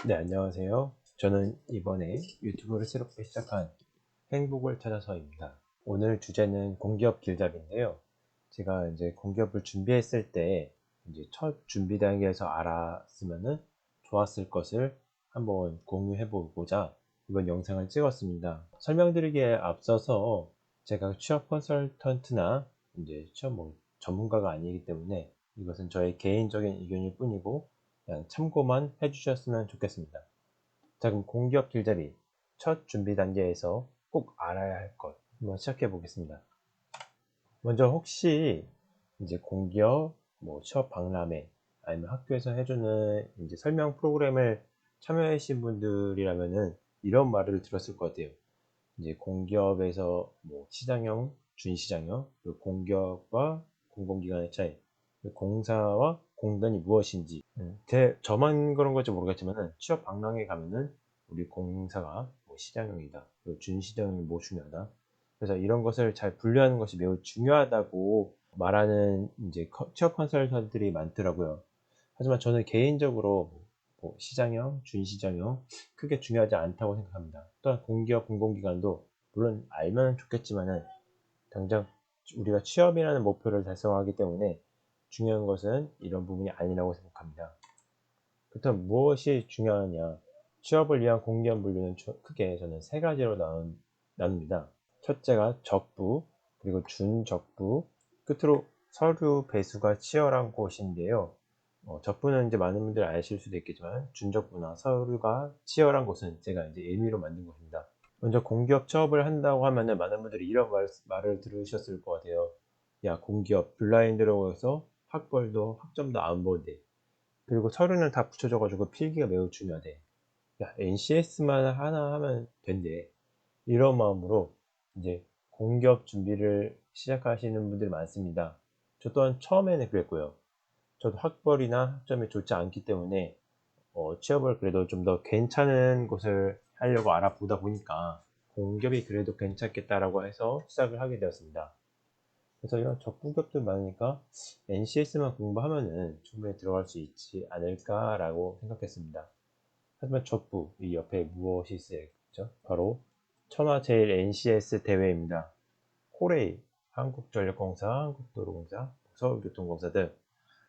네, 안녕하세요. 저는 이번에 유튜브를 새롭게 시작한 행복을 찾아서입니다. 오늘 주제는 공기업 길잡이인데요. 제가 이제 공기업을 준비했을 때 이제 첫 준비 단계에서 알았으면은 좋았을 것을 한번 공유해 보고자 이번 영상을 찍었습니다. 설명드리기에 앞서서 제가 취업 컨설턴트나 이제 취업 전문가가 아니기 때문에 이것은 저의 개인적인 의견일 뿐이고 그냥 참고만 해주셨으면 좋겠습니다. 자, 그럼 공기업 길잡이 첫 준비 단계에서 꼭 알아야 할 것 한번 시작해 보겠습니다. 먼저 혹시 이제 공기업 취업 박람회 아니면 학교에서 해주는 이제 설명 프로그램을 참여하신 분들이라면은 이런 말을 들었을 것 같아요. 이제 공기업에서 시장형, 준시장형, 그리고 공기업과 공공기관의 차이, 그리고 공사와 공단이 무엇인지. 저만 그런 건지 모르겠지만은 취업 박람회 가면은 우리 공사가 시장형이다, 그리고 준시장형이 중요하다. 그래서 이런 것을 잘 분류하는 것이 매우 중요하다고 말하는 이제 취업 컨설턴트들이 많더라고요. 하지만 저는 개인적으로 시장형, 준시장형 크게 중요하지 않다고 생각합니다. 또한 공기업, 공공기관도 물론 알면 좋겠지만은 당장 우리가 취업이라는 목표를 달성하기 때문에 중요한 것은 이런 부분이 아니라고 생각합니다. 그렇다면 무엇이 중요하냐? 취업을 위한 공기업 분류는 크게 저는 세 가지로 나눕니다. 첫째가 적부, 그리고 준적부, 끝으로 서류 배수가 치열한 곳인데요. 적부는 이제 많은 분들이 아실 수도 있겠지만 준적부나 서류가 치열한 곳은 제가 이제 의미로 만든 것입니다. 먼저 공기업 취업을 한다고 하면은 많은 분들이 이런 말을 들으셨을 것 같아요. 야, 공기업 블라인드라고 해서 학벌도 학점도 안 본대. 그리고 서류는 다 붙여줘가지고 필기가 매우 중요하대. 야, NCS만 하나 하면 된대. 이런 마음으로 이제 공기업 준비를 시작하시는 분들이 많습니다. 저 또한 처음에는 그랬고요. 저도 학벌이나 학점이 좋지 않기 때문에 취업을 그래도 좀 더 괜찮은 곳을 하려고 알아보다 보니까 공기업이 그래도 괜찮겠다라고 해서 시작을 하게 되었습니다. 그래서 이런 적부기업들 많으니까 NCS만 공부하면은 충분히 들어갈 수 있지 않을까라고 생각했습니다. 하지만 적부, 이 옆에 무엇이 있어야겠죠? 바로 천하제일 NCS 대회입니다. 코레일, 한국전력공사, 한국도로공사, 서울교통공사 등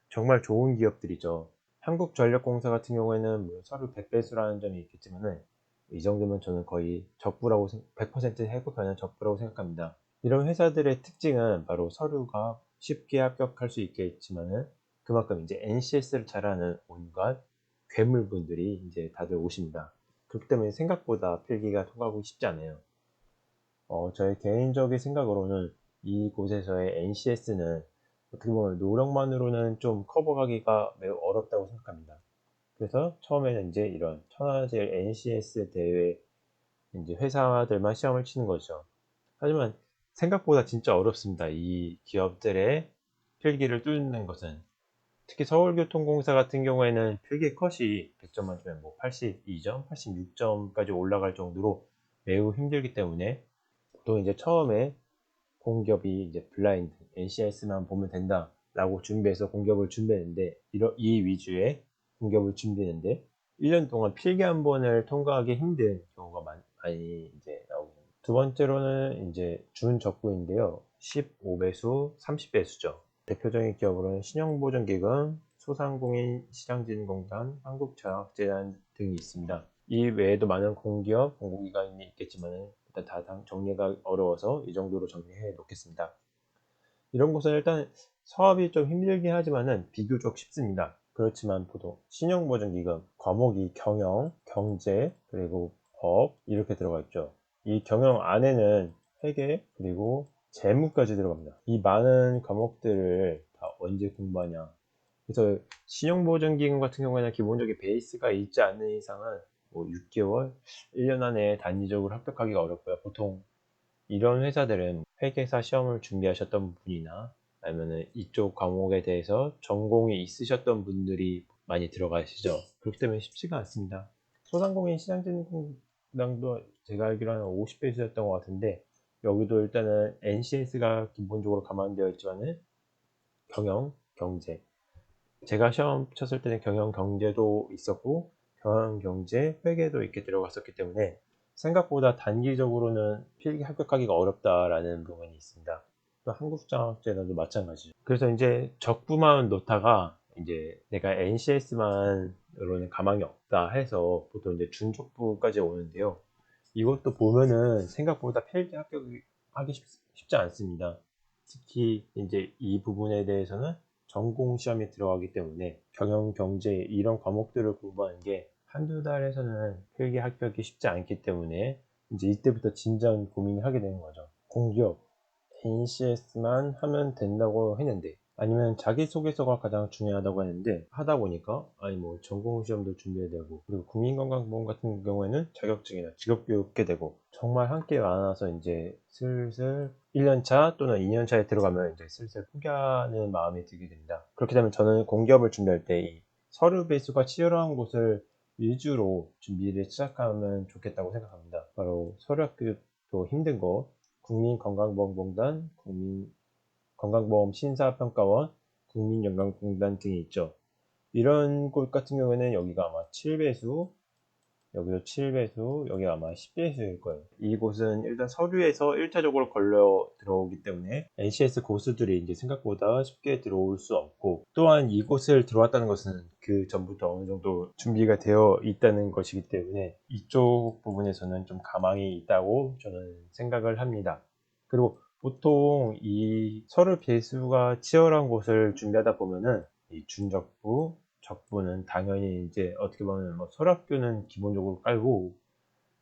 정말 좋은 기업들이죠. 한국전력공사 같은 경우에는 물론 서류 100배수라는 점이 있겠지만은 이 정도면 저는 거의 적부라고 100% 해고하는 적부라고 생각합니다. 이런 회사들의 특징은 바로 서류가 쉽게 합격할 수 있겠지만은 그만큼 이제 NCS를 잘하는 온갖 괴물분들이 이제 다들 오십니다. 그렇기 때문에 생각보다 필기가 통하고 쉽지 않아요. 저의 개인적인 생각으로는 이곳에서의 NCS는 어떻게 보면 노력만으로는 좀 커버하기가 매우 어렵다고 생각합니다. 그래서 처음에는 이제 이런 천하제일 NCS 대회 이제 회사들만 시험을 치는 거죠. 하지만 생각보다 진짜 어렵습니다. 이 기업들의 필기를 뚫는 것은. 특히 서울교통공사 같은 경우에는 필기 컷이 100점 만점에 82점, 86점까지 올라갈 정도로 매우 힘들기 때문에 또 이제 처음에 공기업이 이제 블라인드 NCS만 보면 된다라고 준비해서 공기업을 준비했는데 이 위주의 공기업을 준비했는데 1년 동안 필기 한 번을 통과하기 힘든 경우가 많이 이제 나오고, 두 번째로는 이제 준적부인데요. 15배수, 30배수죠. 대표적인 기업으로는 신용보증기금, 소상공인 시장진흥공단, 한국전학재단 등이 있습니다. 이 외에도 많은 공기업, 공공기관이 있겠지만 일단 다 정리가 어려워서 이 정도로 정리해 놓겠습니다. 이런 곳은 일단 사업이 좀 힘들긴 하지만은 비교적 쉽습니다. 그렇지만 보통 신용보증기금 과목이 경영, 경제, 그리고 법 이렇게 들어가 있죠. 이 경영 안에는 회계 그리고 재무까지 들어갑니다. 이 많은 과목들을 다 언제 공부하냐. 그래서 신용보증기금 같은 경우에는 기본적인 베이스가 있지 않는 이상은 6개월, 1년 안에 단기적으로 합격하기가 어렵고요. 보통 이런 회사들은 회계사 시험을 준비하셨던 분이나 아니면 이쪽 과목에 대해서 전공이 있으셨던 분들이 많이 들어가시죠. 그렇기 때문에 쉽지가 않습니다. 소상공인 시장진흥공단도 제가 알기로는 50배수였던 것 같은데 여기도 일단은 NCS가 기본적으로 감안되어 있지만은 경영, 경제, 제가 시험 쳤을 때는 경영 경제도 있었고 경영경제, 회계도 이렇게 들어갔었기 때문에 생각보다 단기적으로는 필기 합격하기가 어렵다라는 부분이 있습니다. 또 한국장학재단도 마찬가지죠. 그래서 이제 적부만 놓다가 이제 내가 NCS만으로는 가망이 없다 해서 보통 이제 준적부까지 오는데요. 이것도 보면은 생각보다 필기 합격하기 쉽지 않습니다. 특히 이제 이 부분에 대해서는 전공 시험에 들어가기 때문에 경영, 경제 이런 과목들을 공부하는 게 한두 달에서는 필기 합격이 쉽지 않기 때문에 이제 이때부터 진지한 고민을 하게 되는 거죠. 공기업, NCS만 하면 된다고 했는데 아니면 자기소개서가 가장 중요하다고 했는데 하다 보니까 아니 뭐 전공시험도 준비해야 되고 그리고 국민건강보험 같은 경우에는 자격증이나 직업교육 게 되고 정말 한 게 많아서 이제 슬슬 1년차 또는 2년차에 들어가면 이제 슬슬 포기하는 마음이 들게 됩니다. 그렇게 되면 저는 공기업을 준비할 때 이 서류 배수가 치열한 곳을 위주로 준비를 시작하면 좋겠다고 생각합니다. 바로 서류 합격도 힘든 거 국민건강보험공단, 국민건강보험 심사평가원, 국민연금공단 등이 있죠. 이런 곳 같은 경우에는 여기가 아마 7배수, 여기도 7배수, 여기가 아마 10배수일 거예요. 이곳은 일단 서류에서 1차적으로 걸려 들어오기 때문에 NCS 고수들이 이제 생각보다 쉽게 들어올 수 없고 또한 이곳을 들어왔다는 것은 그 전부터 어느 정도 준비가 되어 있다는 것이기 때문에 이쪽 부분에서는 좀 가망이 있다고 저는 생각을 합니다. 그리고 보통 이 서류 배수가 치열한 곳을 준비하다 보면은 이 준적부, 적부는 당연히 이제 어떻게 보면 뭐 서류학교는 기본적으로 깔고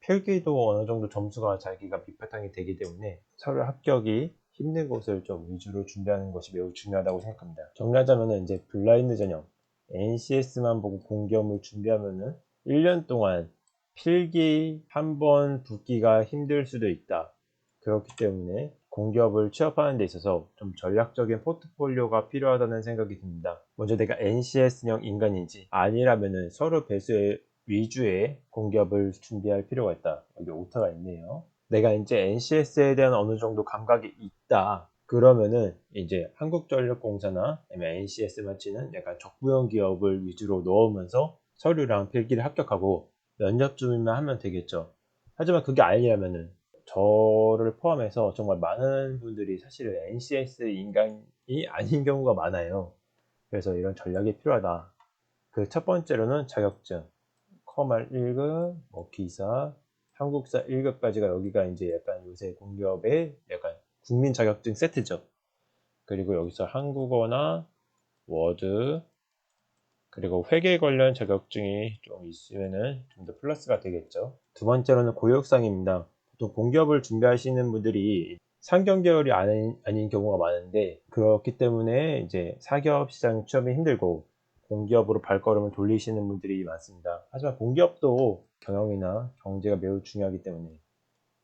필기도 어느 정도 점수가 자기가 밑바탕이 되기 때문에 서류 합격이 힘든 곳을 좀 위주로 준비하는 것이 매우 중요하다고 생각합니다. 정리하자면 이제 블라인드 전형 NCS만 보고 공기업을 준비하면은 1년 동안 필기 한 번 붙기가 힘들 수도 있다. 그렇기 때문에 공기업을 취업하는 데 있어서 좀 전략적인 포트폴리오가 필요하다는 생각이 듭니다. 먼저 내가 NCS형 인간인지 아니라면은 서류 배수 위주의 공기업을 준비할 필요가 있다. 여기 오타가 있네요. 내가 이제 NCS에 대한 어느 정도 감각이 있다. 그러면은 이제 한국전력공사나 아니면 NCS만 치는 약간 적부형 기업을 위주로 넣으면서 서류랑 필기를 합격하고 면접쯤만 하면 되겠죠. 하지만 그게 아니라면은 저를 포함해서 정말 많은 분들이 사실은 NCS 인간이 아닌 경우가 많아요. 그래서 이런 전략이 필요하다. 그 첫 번째로는 자격증, 커말 1급, 뭐 기사, 한국사 1급까지가 여기가 이제 약간 요새 공기업의 약간 국민 자격증 세트죠. 그리고 여기서 한국어나 워드, 그리고 회계 관련 자격증이 좀 있으면은 좀 더 플러스가 되겠죠. 두 번째로는 고역상입니다. 보통 공기업을 준비하시는 분들이 상경 계열이 아닌 경우가 많은데 그렇기 때문에 이제 사기업 시장 취업이 힘들고 공기업으로 발걸음을 돌리시는 분들이 많습니다. 하지만 공기업도 경영이나 경제가 매우 중요하기 때문에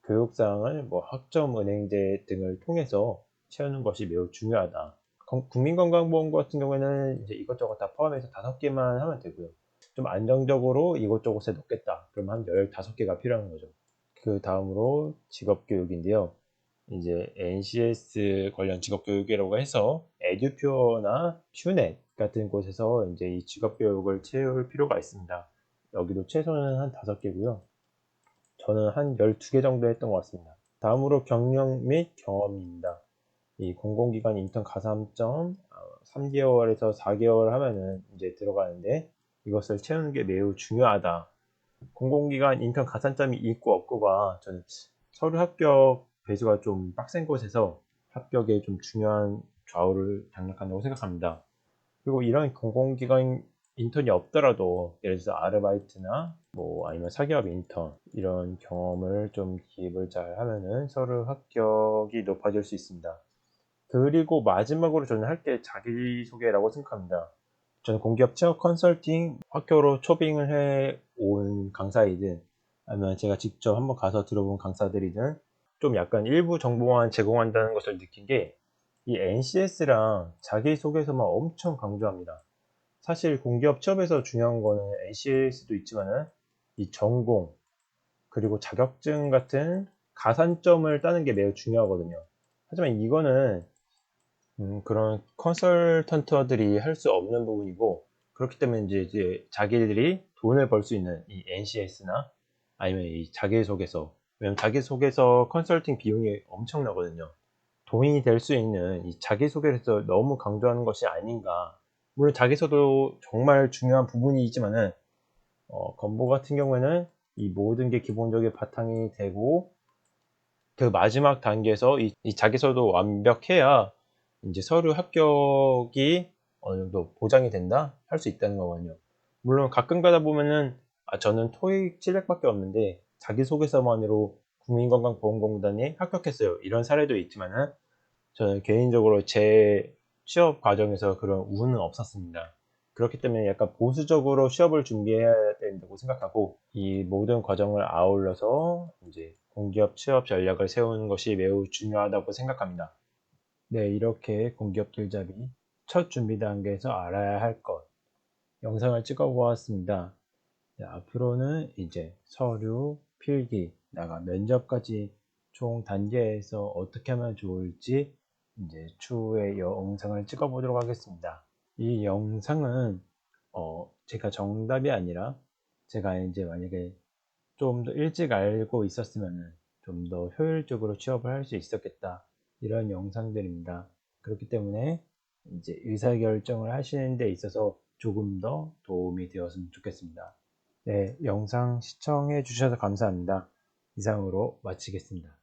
교육사항을 뭐 학점, 은행제 등을 통해서 채우는 것이 매우 중요하다. 국민건강보험 같은 경우에는 이제 이것저것 다 포함해서 5개만 하면 되고요. 좀 안정적으로 이것저것에 넣겠다. 그럼 한 15개가 필요한 거죠. 그 다음으로 직업교육인데요. 이제 NCS 관련 직업교육이라고 해서 에듀퓨어나 퓨넷 같은 곳에서 이제 이 직업교육을 채울 필요가 있습니다. 여기도 최소는 한 5개고요. 저는 한 12개 정도 했던 것 같습니다. 다음으로 경력 및 경험입니다. 이 공공기관 인턴 가산점 3개월에서 4개월 하면은 이제 들어가는데 이것을 채우는 게 매우 중요하다. 공공기관 인턴 가산점이 있고 없고가 저는 서류 합격 배수가 좀 빡센 곳에서 합격에 좀 중요한 좌우를 장락한다고 생각합니다. 그리고 이런 공공기관 인턴이 없더라도 예를 들어서 아르바이트나 뭐 아니면 사기업 인턴 이런 경험을 좀 기입을 잘 하면은 서류 합격이 높아질 수 있습니다. 그리고 마지막으로 저는 할 게 자기소개라고 생각합니다. 저는 공기업 취업 컨설팅 학교로 초빙을 해 온 강사이든 아니면 제가 직접 한번 가서 들어본 강사들이든 좀 약간 일부 정보만 제공한다는 것을 느낀 게 이 NCS랑 자기소개서만 엄청 강조합니다. 사실 공기업 취업에서 중요한 거는 NCS도 있지만은 이 전공 그리고 자격증 같은 가산점을 따는 게 매우 중요하거든요. 하지만 이거는 그런 컨설턴트들이 할 수 없는 부분이고 그렇기 때문에 이제 자기들이 돈을 벌 수 있는 이 NCS나 아니면 이 자기소개서, 왜냐면 자기소개서 컨설팅 비용이 엄청나거든요. 돈이 될 수 있는 이 자기소개서 너무 강조하는 것이 아닌가. 물론 자기소개도 정말 중요한 부분이지만은 건보 같은 경우에는 이 모든 게 기본적인 바탕이 되고 그 마지막 단계에서 이 자기소개도 완벽해야 이제 서류 합격이 어느 정도 보장이 된다 할 수 있다는 거거든요. 물론 가끔 가다 보면은 저는 토익 700밖에 없는데 자기소개서만으로 국민건강보험공단에 합격했어요, 이런 사례도 있지만은 저는 개인적으로 제 취업 과정에서 그런 운은 없었습니다. 그렇기 때문에 약간 보수적으로 취업을 준비해야 된다고 생각하고 이 모든 과정을 아울러서 이제 공기업 취업 전략을 세우는 것이 매우 중요하다고 생각합니다. 네, 이렇게 공기업 길잡이 첫 준비 단계에서 알아야 할 것 영상을 찍어 보았습니다. 네, 앞으로는 이제 서류, 필기, 면접까지 총 단계에서 어떻게 하면 좋을지 이제 추후에 영상을 찍어 보도록 하겠습니다. 이 영상은 제가 정답이 아니라 제가 이제 만약에 좀 더 일찍 알고 있었으면 좀 더 효율적으로 취업을 할 수 있었겠다, 이런 영상들입니다. 그렇기 때문에 이제 의사결정을 하시는 데 있어서 조금 더 도움이 되었으면 좋겠습니다. 네, 영상 시청해 주셔서 감사합니다. 이상으로 마치겠습니다.